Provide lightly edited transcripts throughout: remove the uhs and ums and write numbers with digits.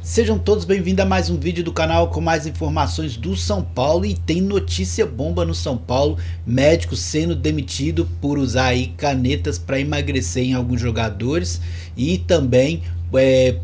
Sejam todos bem-vindos a mais um vídeo do canal com mais informações do São Paulo. E tem notícia bomba no São Paulo: médico sendo demitido por usar aí canetas para emagrecer em alguns jogadores, e também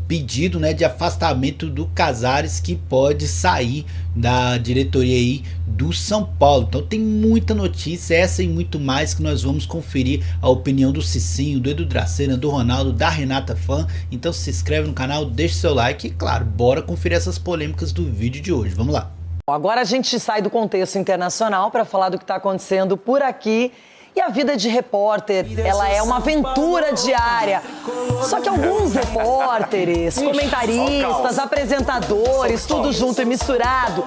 pedido, né, de afastamento do Casares, que pode sair da diretoria aí do São Paulo. Então tem muita notícia, essa e muito mais, que nós vamos conferir a opinião do Cicinho, do Edu Dracena, do Ronaldo, da Renata Fã. Então se inscreve no canal, deixa seu like e, claro, bora conferir essas polêmicas do vídeo de hoje. Vamos lá. Agora a gente sai do contexto internacional para falar do que está acontecendo por aqui. E a vida de repórter, ela é uma aventura diária. Só que alguns repórteres, comentaristas, apresentadores, tudo junto e misturado,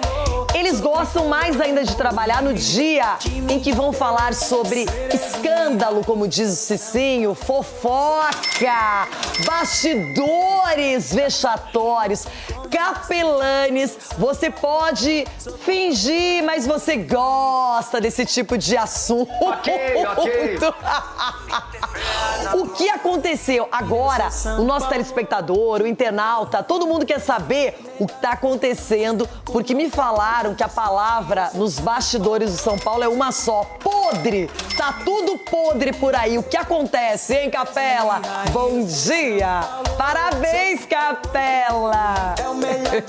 eles gostam mais ainda de trabalhar no dia em que vão falar sobre escândalo, como diz o Cicinho, fofoca, bastidores vexatórios, capelanes. Você pode fingir, mas você gosta desse tipo de assunto. Ok. O que aconteceu? Agora, o nosso telespectador, o internauta, todo mundo quer saber o que está acontecendo, porque me falaram que a palavra nos bastidores do São Paulo é uma só: podre. Tá tudo podre por aí. O que acontece, hein, Capela? Bom dia! Parabéns, Capela! É o melhor.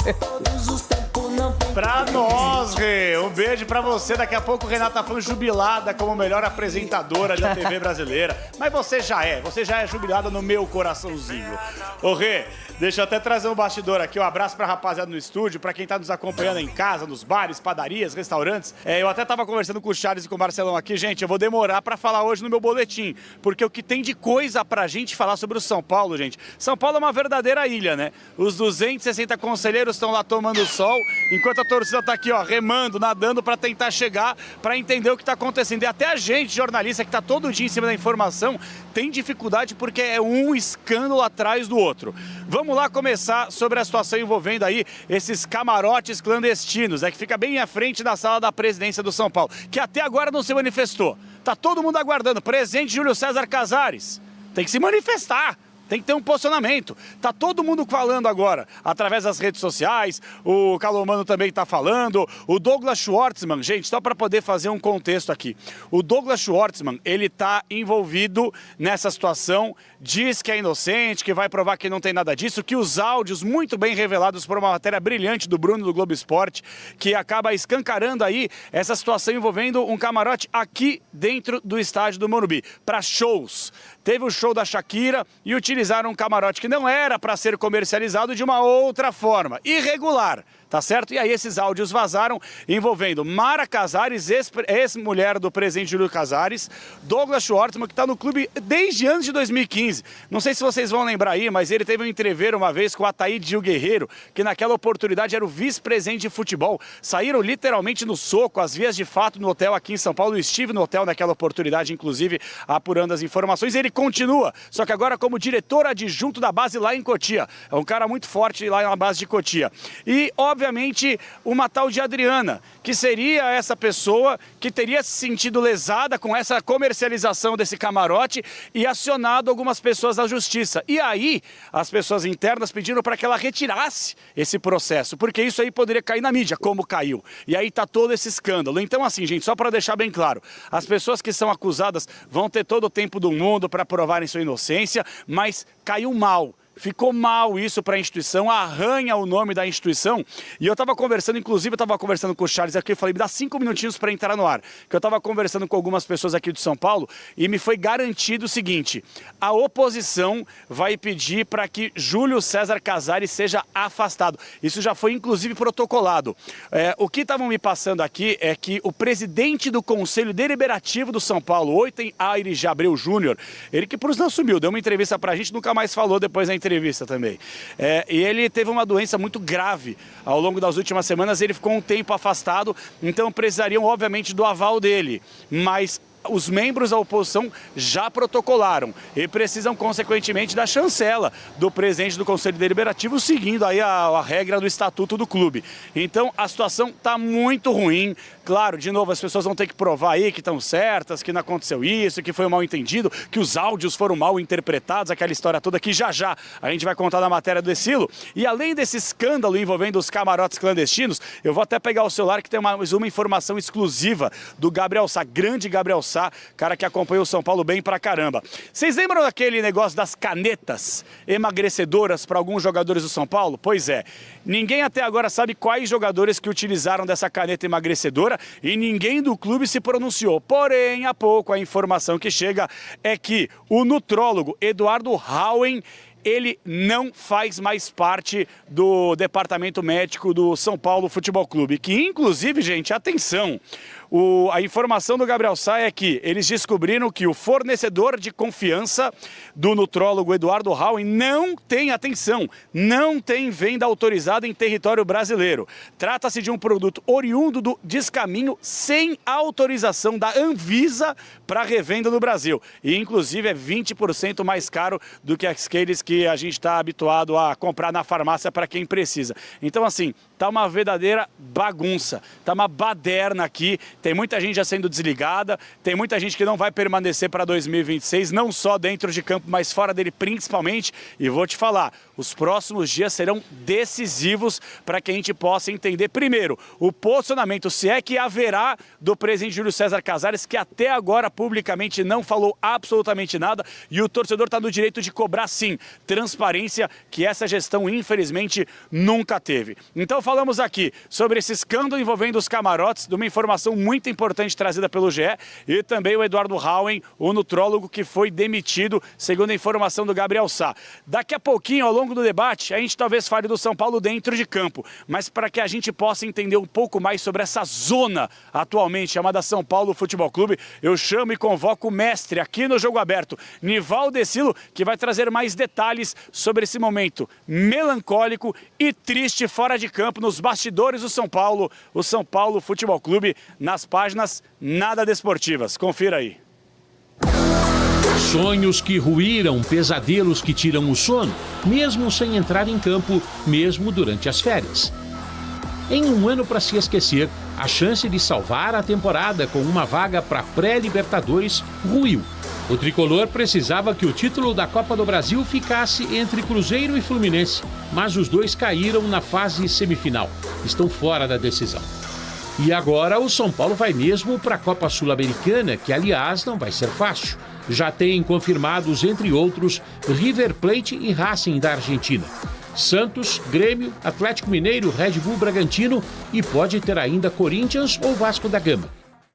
Pra nós, Rê, um beijo pra você. Daqui a pouco Renata Fã jubilada como melhor apresentadora da TV brasileira. Mas você já é jubilada no meu coraçãozinho. Ô Rê, deixa eu até trazer um bastidor aqui. Um abraço pra rapaziada no estúdio, pra quem tá nos acompanhando em casa, nos bares, padarias, restaurantes. Eu até tava conversando com o Charles e com o Marcelão aqui. Gente, eu vou demorar pra falar hoje no meu boletim, porque o que tem de coisa pra gente falar sobre o São Paulo, gente. São Paulo é uma verdadeira ilha, né? Os 260 conselheiros estão lá tomando sol, enquanto a torcida tá aqui, ó, remando, nadando para tentar chegar, para entender o que tá acontecendo. E até a gente, jornalista, que tá todo dia em cima da informação, tem dificuldade porque é um escândalo atrás do outro. Vamos lá começar sobre a situação envolvendo aí esses camarotes clandestinos, que fica bem à frente da sala da presidência do São Paulo, que até agora não se manifestou. Tá todo mundo aguardando. Presidente Júlio César Casares tem que se manifestar. Tem que ter um posicionamento. Tá todo mundo falando agora, através das redes sociais, o Calomano também está falando, o Douglas Schwartzman, gente, só para poder fazer um contexto aqui. O Douglas Schwartzman, ele tá envolvido nessa situação, diz que é inocente, que vai provar que não tem nada disso, que os áudios muito bem revelados por uma matéria brilhante do Bruno do Globo Esporte, que acaba escancarando aí essa situação envolvendo um camarote aqui dentro do estádio do Morumbi, para shows. Teve o show da Shakira e utilizaram um camarote que não era para ser comercializado de uma outra forma, irregular, tá certo? E aí esses áudios vazaram envolvendo Mara Casares, ex-mulher do presidente Júlio Casares, Douglas Schwartzman, que está no clube desde antes de 2015. Não sei se vocês vão lembrar aí, mas ele teve um entreveiro uma vez com o Ataíde Gil Guerreiro, que naquela oportunidade era o vice-presidente de futebol. Saíram literalmente no soco, às vias de fato, no hotel aqui em São Paulo. Eu estive no hotel naquela oportunidade, inclusive, apurando as informações. Ele continua, só que agora como diretor adjunto da base lá em Cotia. É um cara muito forte lá na base de Cotia. E, obviamente, uma tal de Adriana, que seria essa pessoa que teria se sentido lesada com essa comercialização desse camarote e acionado algumas pessoas da justiça. E aí, as pessoas internas pediram para que ela retirasse esse processo, porque isso aí poderia cair na mídia, como caiu. E aí tá todo esse escândalo. Então, assim, gente, só para deixar bem claro, as pessoas que são acusadas vão ter todo o tempo do mundo para provarem sua inocência, mas caiu mal. Ficou mal isso para a instituição, arranha o nome da instituição. E eu estava conversando, inclusive eu estava conversando com o Charles aqui, eu falei, me dá 5 minutinhos para entrar no ar. Que eu estava conversando com algumas pessoas aqui de São Paulo e me foi garantido o seguinte: a oposição vai pedir para que Júlio César Casares seja afastado. Isso já foi inclusive protocolado. O que estavam me passando aqui é que o presidente do Conselho Deliberativo do São Paulo, Oiten Aires de Abreu Júnior, ele que por isso não assumiu, deu uma entrevista para a gente, nunca mais falou depois da entrevista também. E ele teve uma doença muito grave ao longo das últimas semanas, ele ficou um tempo afastado, então precisariam obviamente do aval dele, mas os membros da oposição já protocolaram e precisam, consequentemente, da chancela do presidente do Conselho Deliberativo, seguindo aí a regra do Estatuto do clube. Então, a situação está muito ruim. Claro, de novo, as pessoas vão ter que provar aí que estão certas, que não aconteceu isso, que foi um mal entendido, que os áudios foram mal interpretados, aquela história toda que já a gente vai contar na matéria do Exilo. E além desse escândalo envolvendo os camarotes clandestinos, eu vou até pegar o celular que tem mais uma informação exclusiva do Gabriel Sá, grande Gabriel Sá, cara que acompanha o São Paulo bem pra caramba. Vocês lembram daquele negócio das canetas emagrecedoras para alguns jogadores do São Paulo? Pois é, ninguém até agora sabe quais jogadores que utilizaram dessa caneta emagrecedora e ninguém do clube se pronunciou. Porém, há pouco a informação que chega é que o nutrólogo Eduardo Hauen, ele não faz mais parte do departamento médico do São Paulo Futebol Clube, que inclusive, gente, atenção, a informação do Gabriel Sá é que eles descobriram que o fornecedor de confiança do nutrólogo Eduardo Hauen não tem, atenção, não tem venda autorizada em território brasileiro. Trata-se de um produto oriundo do Descaminho sem autorização da Anvisa para revenda no Brasil. E inclusive é 20% mais caro do que aqueles que a gente está habituado a comprar na farmácia para quem precisa. Então, assim, tá uma verdadeira bagunça, tá uma baderna aqui, tem muita gente já sendo desligada, tem muita gente que não vai permanecer para 2026, não só dentro de campo, mas fora dele principalmente. E vou te falar, os próximos dias serão decisivos para que a gente possa entender, primeiro, o posicionamento, se é que haverá, do presidente Júlio César Casares, que até agora publicamente não falou absolutamente nada, e o torcedor está no direito de cobrar, sim, transparência, que essa gestão, infelizmente, nunca teve. Então, falamos aqui sobre esse escândalo envolvendo os camarotes, de uma informação muito importante trazida pelo GE, e também o Eduardo Hauen, o nutrólogo que foi demitido, segundo a informação do Gabriel Sá. Daqui a pouquinho, ao longo do debate, a gente talvez fale do São Paulo dentro de campo, mas para que a gente possa entender um pouco mais sobre essa zona atualmente chamada São Paulo Futebol Clube, eu chamo e convoco o mestre aqui no Jogo Aberto, Nivaldo Exilo, que vai trazer mais detalhes sobre esse momento melancólico e triste fora de campo, nos bastidores do São Paulo, o São Paulo Futebol Clube, nas páginas nada desportivas. Confira aí. Sonhos que ruíram, pesadelos que tiram o sono, mesmo sem entrar em campo, mesmo durante as férias. Em um ano para se esquecer, a chance de salvar a temporada com uma vaga para pré-Libertadores ruiu. O tricolor precisava que o título da Copa do Brasil ficasse entre Cruzeiro e Fluminense, mas os dois caíram na fase semifinal. Estão fora da decisão. E agora o São Paulo vai mesmo para a Copa Sul-Americana, que aliás não vai ser fácil. Já tem confirmados, entre outros, River Plate e Racing da Argentina. Santos, Grêmio, Atlético Mineiro, Red Bull Bragantino e pode ter ainda Corinthians ou Vasco da Gama.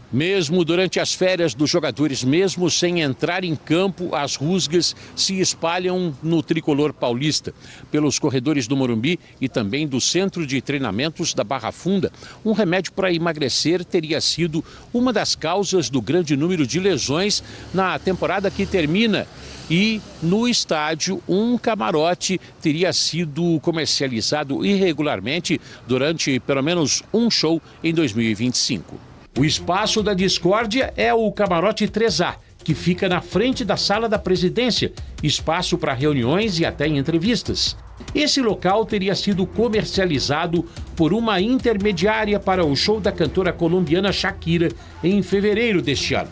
Mesmo durante as férias dos jogadores, mesmo sem entrar em campo, as rusgas se espalham no tricolor paulista. Pelos corredores do Morumbi e também do centro de treinamentos da Barra Funda, um remédio para emagrecer teria sido uma das causas do grande número de lesões na temporada que termina. E no estádio, um camarote teria sido comercializado irregularmente durante pelo menos um show em 2025. O espaço da discórdia é o camarote 3A, que fica na frente da sala da presidência, espaço para reuniões e até entrevistas. Esse local teria sido comercializado por uma intermediária para o show da cantora colombiana Shakira em fevereiro deste ano.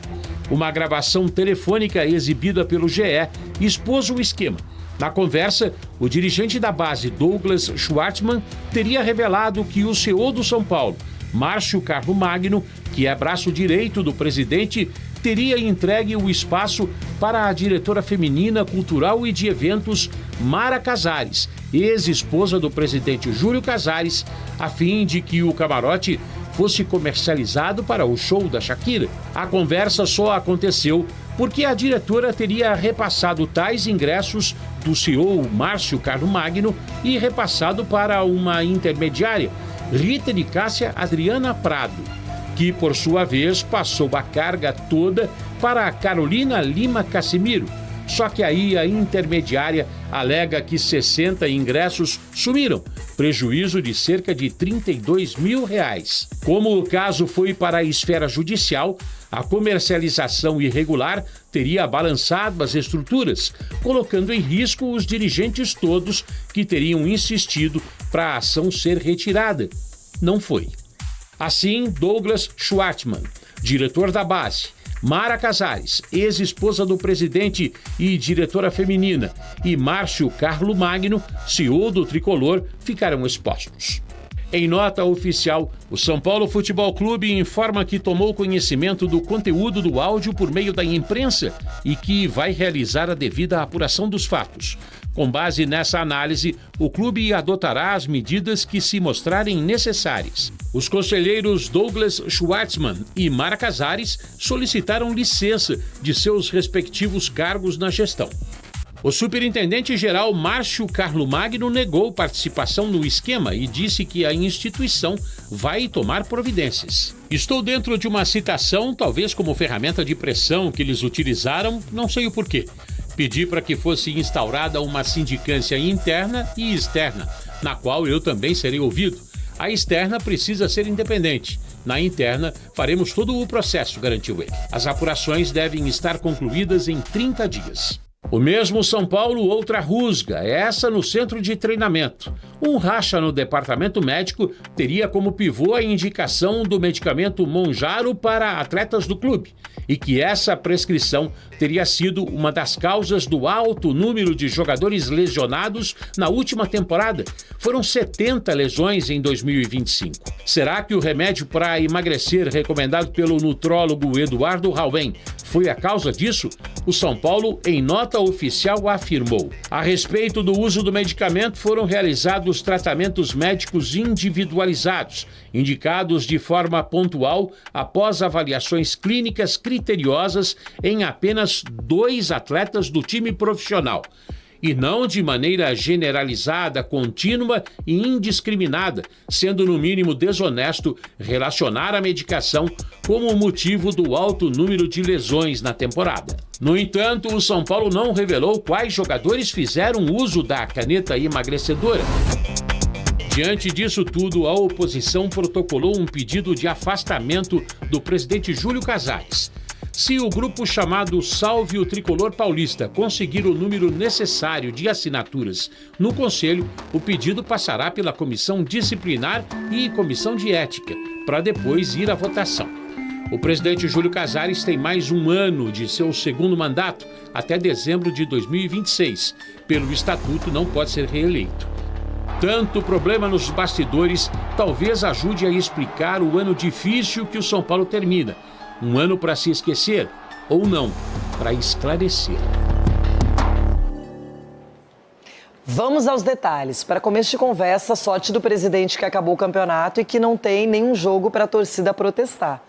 Uma gravação telefônica exibida pelo GE expôs o esquema. Na conversa, o dirigente da base, Douglas Schwartzman, teria revelado que o CEO do São Paulo, Márcio Carlomagno, que é braço direito do presidente, teria entregue o espaço para a diretora feminina, cultural e de eventos Mara Casares, ex-esposa do presidente Júlio Casares, a fim de que o camarote fosse comercializado para o show da Shakira. A conversa só aconteceu porque a diretora teria repassado tais ingressos do CEO Márcio Carlomagno e repassado para uma intermediária, Rita de Cássia Adriana Prado, que por sua vez passou a carga toda para a Carolina Lima Casimiro, Só que aí a intermediária alega que 60 ingressos sumiram, prejuízo de cerca de R$32 mil. Como o caso foi para a esfera judicial, a comercialização irregular teria balançado as estruturas, colocando em risco os dirigentes todos que teriam insistido para a ação ser retirada. Não foi. Assim, Douglas Schwartzman, diretor da base, Mara Casares, ex-esposa do presidente e diretora feminina, e Márcio Carlo Magno, CEO do Tricolor, ficaram expostos. Em nota oficial, o São Paulo Futebol Clube informa que tomou conhecimento do conteúdo do áudio por meio da imprensa e que vai realizar a devida apuração dos fatos. Com base nessa análise, o clube adotará as medidas que se mostrarem necessárias. Os conselheiros Douglas Schwartzman e Mara Casares solicitaram licença de seus respectivos cargos na gestão. O superintendente-geral Márcio Carlo Magno negou participação no esquema e disse que a instituição vai tomar providências. Estou dentro de uma citação, talvez como ferramenta de pressão que eles utilizaram, não sei o porquê. Pedi para que fosse instaurada uma sindicância interna e externa, na qual eu também serei ouvido. A externa precisa ser independente. Na interna, faremos todo o processo, garantiu ele. As apurações devem estar concluídas em 30 dias. O mesmo São Paulo, outra rusga, essa no centro de treinamento. Um racha no departamento médico teria como pivô a indicação do medicamento Monjaro para atletas do clube e que essa prescrição teria sido uma das causas do alto número de jogadores lesionados na última temporada. Foram 70 lesões em 2025. Será que o remédio para emagrecer recomendado pelo nutrólogo Eduardo Rauen foi a causa disso? O São Paulo, em nota oficial, afirmou: a respeito do uso do medicamento, foram realizados tratamentos médicos individualizados, indicados de forma pontual após avaliações clínicas criteriosas em apenas 2 atletas do time profissional. E não de maneira generalizada, contínua e indiscriminada, sendo no mínimo desonesto relacionar a medicação como motivo do alto número de lesões na temporada. No entanto, o São Paulo não revelou quais jogadores fizeram uso da caneta emagrecedora. Diante disso tudo, a oposição protocolou um pedido de afastamento do presidente Júlio Casares. Se o grupo chamado Salve o Tricolor Paulista conseguir o número necessário de assinaturas no Conselho, o pedido passará pela Comissão Disciplinar e Comissão de Ética, para depois ir à votação. O presidente Júlio Casares tem mais um ano de seu segundo mandato, até dezembro de 2026. Pelo Estatuto, não pode ser reeleito. Tanto problema nos bastidores talvez ajude a explicar o ano difícil que o São Paulo termina. Um ano para se esquecer, ou não, para esclarecer. Vamos aos detalhes. Para começo de conversa, sorte do presidente que acabou o campeonato e que não tem nenhum jogo para a torcida protestar.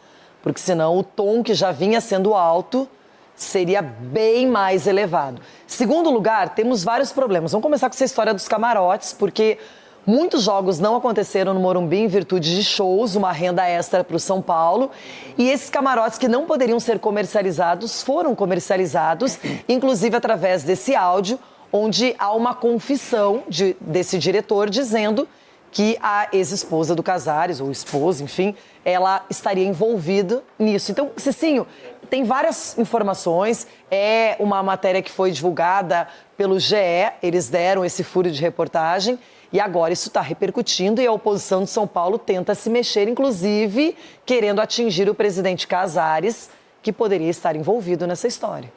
Porque senão o tom que já vinha sendo alto seria bem mais elevado. Segundo lugar, temos vários problemas. Vamos começar com essa história dos camarotes, porque muitos jogos não aconteceram no Morumbi em virtude de shows, uma renda extra para o São Paulo. E esses camarotes que não poderiam ser comercializados foram comercializados, inclusive através desse áudio, onde há uma confissão desse diretor dizendo que a ex-esposa do Casares, ou esposa, enfim, ela estaria envolvida nisso. Então, Cicinho, tem várias informações, é uma matéria que foi divulgada pelo GE, eles deram esse furo de reportagem, e agora isso está repercutindo e a oposição de São Paulo tenta se mexer, inclusive querendo atingir o presidente Casares, que poderia estar envolvido nessa história.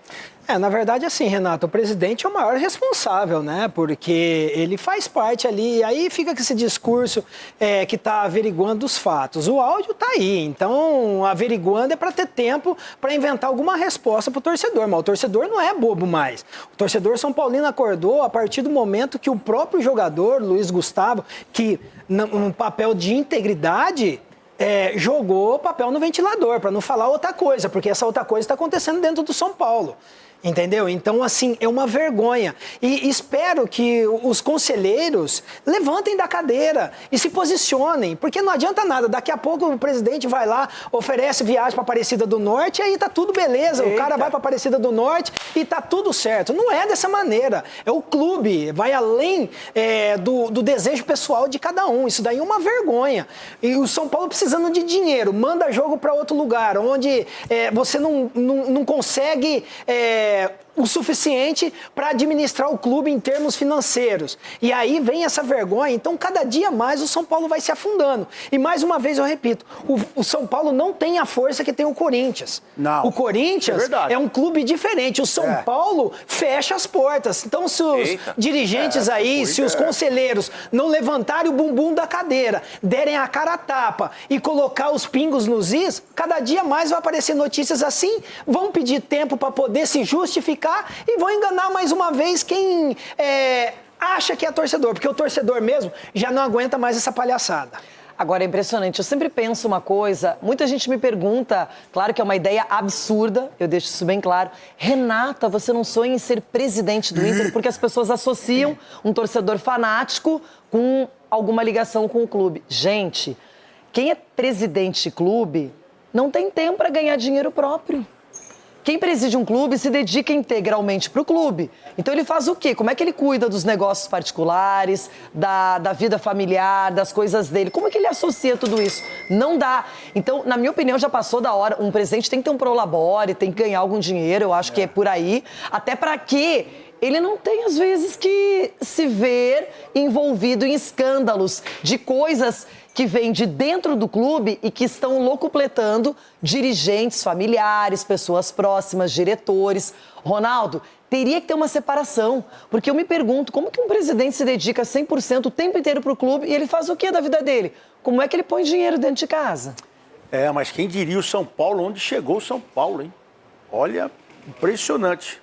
Na verdade, assim, Renato, o presidente é o maior responsável, né? Porque ele faz parte ali, aí fica com esse discurso que está averiguando os fatos. O áudio está aí, então averiguando é para ter tempo para inventar alguma resposta para o torcedor, mas o torcedor não é bobo mais. O torcedor São Paulino acordou a partir do momento que o próprio jogador, Luiz Gustavo, que num papel de integridade, jogou o papel no ventilador, para não falar outra coisa, porque essa outra coisa está acontecendo dentro do São Paulo. Entendeu? Então, assim, é uma vergonha. E espero que os conselheiros levantem da cadeira e se posicionem, porque não adianta nada. Daqui a pouco o presidente vai lá, oferece viagem para Aparecida do Norte, e aí tá tudo beleza. Eita. O cara vai para Aparecida do Norte e tá tudo certo. Não é dessa maneira. É o clube, vai além do desejo pessoal de cada um. Isso daí é uma vergonha. E o São Paulo precisando de dinheiro, manda jogo para outro lugar, onde você não consegue... o suficiente para administrar o clube em termos financeiros. E aí vem essa vergonha. Então, cada dia mais o São Paulo vai se afundando. E mais uma vez eu repito, o São Paulo não tem a força que tem o Corinthians. Não. O Corinthians é um clube diferente. O São Paulo fecha as portas. Então, se os dirigentes se os conselheiros não levantarem o bumbum da cadeira, derem a cara a tapa e colocar os pingos nos is, cada dia mais vai aparecer notícias assim, vão pedir tempo para poder se justificar e vão enganar mais uma vez quem acha que é torcedor, porque o torcedor mesmo já não aguenta mais essa palhaçada. Agora é impressionante, eu sempre penso uma coisa, muita gente me pergunta, claro que é uma ideia absurda, eu deixo isso bem claro, Renata, você não sonha em ser presidente do Inter? Porque as pessoas associam um torcedor fanático com alguma ligação com o clube. Gente, quem é presidente de clube não tem tempo para ganhar dinheiro próprio. Quem preside um clube se dedica integralmente para o clube. Então ele faz o quê? Como é que ele cuida dos negócios particulares, da vida familiar, das coisas dele? Como é que ele associa tudo isso? Não dá. Então, na minha opinião, já passou da hora. Um presidente tem que ter um prolabore, tem que ganhar algum dinheiro, eu acho que é por aí. Até para que ele não tem, às vezes, que se ver envolvido em escândalos de coisas que vêm de dentro do clube e que estão locupletando dirigentes, familiares, pessoas próximas, diretores. Ronaldo, teria que ter uma separação, porque eu me pergunto como que um presidente se dedica 100% o tempo inteiro para o clube e ele faz o quê da vida dele? Como é que ele põe dinheiro dentro de casa? Mas quem diria o São Paulo, onde chegou o São Paulo, hein? Olha, impressionante.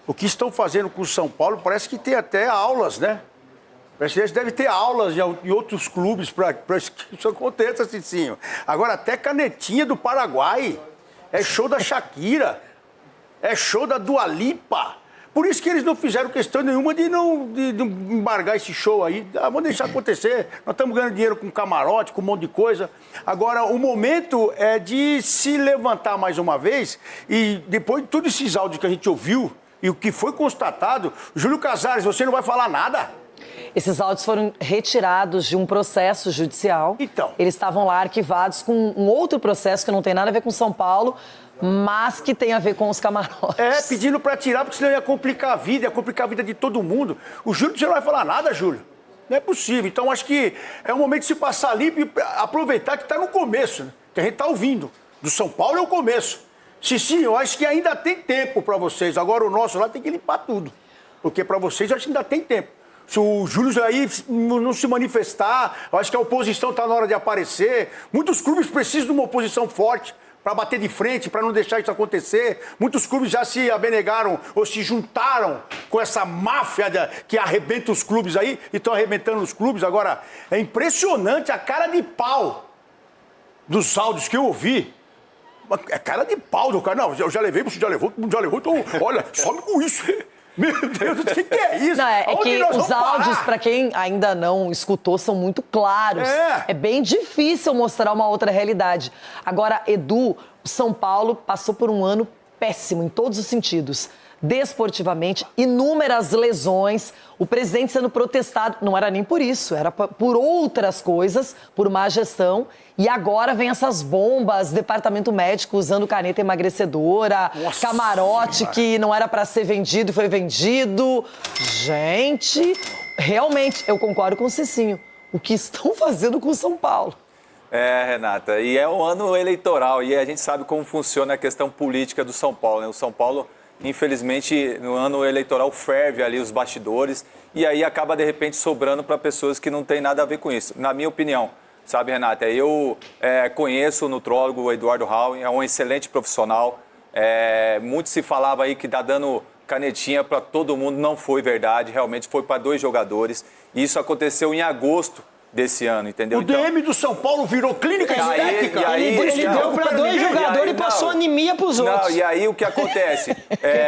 O que estão fazendo com o São Paulo parece que tem até aulas, né? Parece que eles devem ter aulas em outros clubes para que isso aconteça, Cicinho. Agora, até canetinha do Paraguai. É show da Shakira. É show da Dua Lipa. Por isso que eles não fizeram questão nenhuma de embargar esse show aí. Vamos deixar acontecer. Nós estamos ganhando dinheiro com camarote, com um monte de coisa. Agora, o momento é de se levantar mais uma vez e depois de todos esses áudios que a gente ouviu e o que foi constatado, Júlio Casares, você não vai falar nada? Esses áudios foram retirados de um processo judicial. Então. Eles estavam lá arquivados com um outro processo que não tem nada a ver com São Paulo, mas que tem a ver com os camarotes. Pedindo para tirar, porque senão ia complicar a vida de todo mundo. O Júlio já não vai falar nada, Júlio. Não é possível. Então, acho que é o momento de se passar limpo e aproveitar que está no começo, né? Que a gente está ouvindo. Do São Paulo é o começo. Sim, eu acho que ainda tem tempo para vocês. Agora o nosso lá tem que limpar tudo. Porque para vocês eu acho que ainda tem tempo. Se o Júlio aí não se manifestar, eu acho que a oposição está na hora de aparecer. Muitos clubes precisam de uma oposição forte para bater de frente, para não deixar isso acontecer. Muitos clubes já se abenegaram ou se juntaram com essa máfia que arrebenta os clubes aí e estão arrebentando os clubes. Agora, é impressionante a cara de pau dos áudios que eu ouvi. É cara de pau do cara. Não, eu já levei, você já levou, então olha, some com isso. Meu Deus, o que é isso? Não, é que os áudios, para quem ainda não escutou, são muito claros. É bem difícil mostrar uma outra realidade. Agora, Edu, o São Paulo passou por um ano péssimo em todos os sentidos. Desportivamente, inúmeras lesões, o presidente sendo protestado, não era nem por isso, era por outras coisas, por má gestão, e agora vem essas bombas, departamento médico usando caneta emagrecedora, nossa, camarote que não era para ser vendido e foi vendido. Gente, realmente, eu concordo com o Cicinho, o que estão fazendo com o São Paulo? Renata, e é um ano eleitoral, e a gente sabe como funciona a questão política do São Paulo, né? O São Paulo, infelizmente, no ano eleitoral ferve ali os bastidores e aí acaba, de repente, sobrando para pessoas que não têm nada a ver com isso. Na minha opinião, sabe, Renata, eu conheço o nutrólogo Eduardo Rauen, é um excelente profissional. Muito se falava aí que está dando canetinha para todo mundo, não foi verdade, realmente foi para 2 jogadores. Isso aconteceu em agosto desse ano, entendeu? O DM do São Paulo virou clínica estética. Ele deu para 2 jogadores e passou anemia pros outros. Não, e aí o que acontece?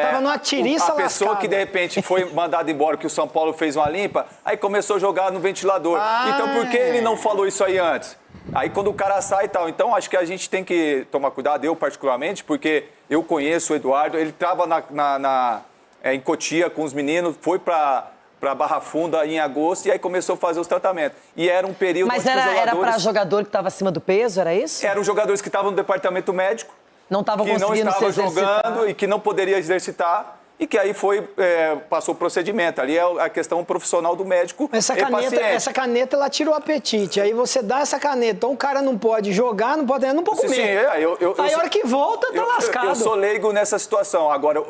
Tava numa tiriça a pessoa lascada. que de repente foi mandada embora, que o São Paulo fez uma limpa, aí começou a jogar no ventilador. Então por que ele não falou isso aí antes? Aí quando o cara sai e tal. Então acho que a gente tem que tomar cuidado, eu particularmente, porque eu conheço o Eduardo, ele estava em Cotia com os meninos, foi para Barra Funda em agosto e aí começou a fazer os tratamentos. E era um período... Mas era para jogador que estava acima do peso, era isso? Eram jogadores que estavam no departamento médico, não estavam conseguindo se exercitar. Jogando e que não poderia exercitar e que aí passou o procedimento. Ali é a questão profissional do médico essa caneta, ela tira o apetite. Aí você dá essa caneta, então o cara não pode jogar, não pode comer. Sim, aí a hora que volta, tá lascado. Eu sou leigo nessa situação. Agora,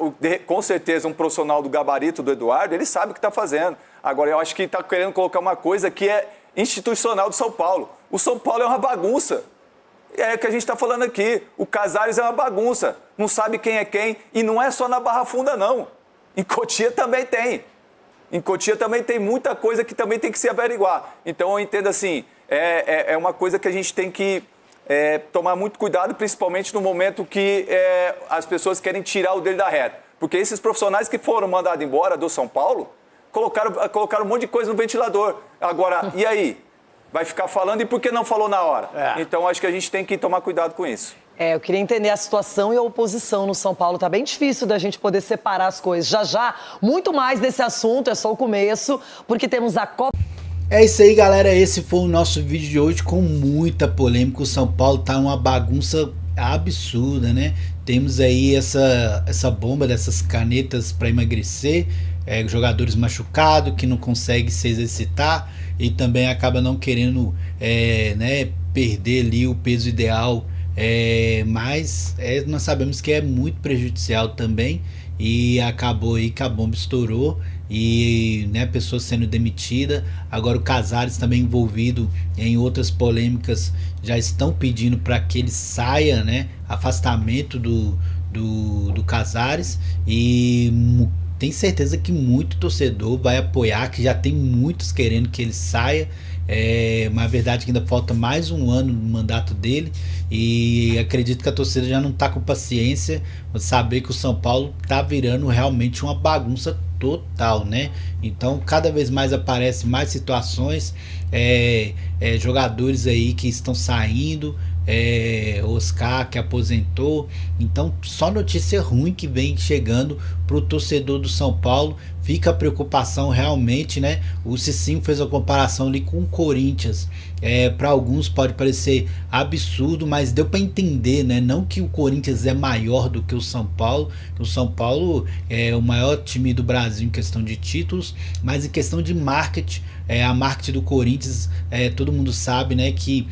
com certeza, um profissional do gabarito do Eduardo, ele sabe o que está fazendo. Agora, eu acho que está querendo colocar uma coisa que é institucional do São Paulo. O São Paulo é uma bagunça. É o que a gente está falando aqui. O Casares é uma bagunça. Não sabe quem é quem. E não é só na Barra Funda, não. Em Cotia também tem. Em Cotia também tem muita coisa que também tem que se averiguar. Então, eu entendo assim, é uma coisa que a gente tem que tomar muito cuidado, principalmente no momento que as pessoas querem tirar o dele da reta. Porque esses profissionais que foram mandados embora do São Paulo, colocaram um monte de coisa no ventilador. Agora, e aí? Vai ficar falando e por que não falou na hora? Então, acho que a gente tem que tomar cuidado com isso. Eu queria entender a situação e a oposição no São Paulo. Tá bem difícil da gente poder separar as coisas. Já, muito mais desse assunto, é só o começo, porque temos a Copa... É isso aí, galera. Esse foi o nosso vídeo de hoje com muita polêmica. O São Paulo tá uma bagunça absurda, né? Temos aí essa bomba dessas canetas para emagrecer, jogadores machucados que não conseguem se exercitar e também acaba não querendo perder ali o peso ideal, mas nós sabemos que é muito prejudicial também e acabou aí que a bomba estourou e a pessoa sendo demitida. Agora o Casares também envolvido em outras polêmicas, já estão pedindo para que ele saia, afastamento do Casares, e tem certeza que muito torcedor vai apoiar, que já tem muitos querendo que ele saia. Mas a verdade é que ainda falta mais um ano no mandato dele e acredito que a torcida já não está com paciência de saber que o São Paulo está virando realmente uma bagunça total, né? Então cada vez mais aparecem mais situações, jogadores aí que estão saindo, Oscar que aposentou, então só notícia ruim que vem chegando pro torcedor do São Paulo. Fica a preocupação realmente, né? O Cicinho fez a comparação ali com o Corinthians. Para alguns pode parecer absurdo, mas deu para entender, né? Não que o Corinthians é maior do que o São Paulo. O São Paulo é o maior time do Brasil em questão de títulos, mas em questão de marketing, a marketing do Corinthians, todo mundo sabe, né? Que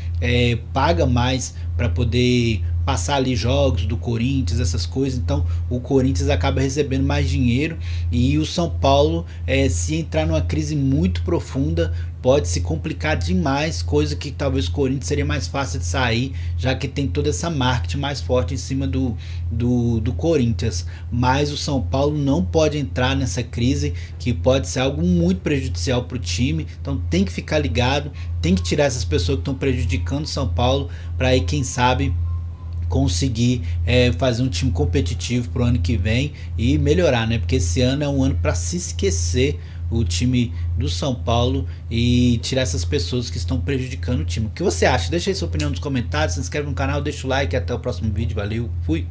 paga mais para poder passar ali jogos do Corinthians, essas coisas. Então o Corinthians acaba recebendo mais dinheiro e o São Paulo, se entrar numa crise muito profunda, pode se complicar demais, coisa que talvez o Corinthians seria mais fácil de sair, já que tem toda essa marketing mais forte em cima do Corinthians. Mas o São Paulo não pode entrar nessa crise, que pode ser algo muito prejudicial para o time. Então tem que ficar ligado, tem que tirar essas pessoas que estão prejudicando o São Paulo, para aí quem sabe conseguir fazer um time competitivo pro ano que vem e melhorar, né? Porque esse ano é um ano para se esquecer o time do São Paulo e tirar essas pessoas que estão prejudicando o time. O que você acha? Deixa aí sua opinião nos comentários, se inscreve no canal, deixa o like e até o próximo vídeo. Valeu, fui!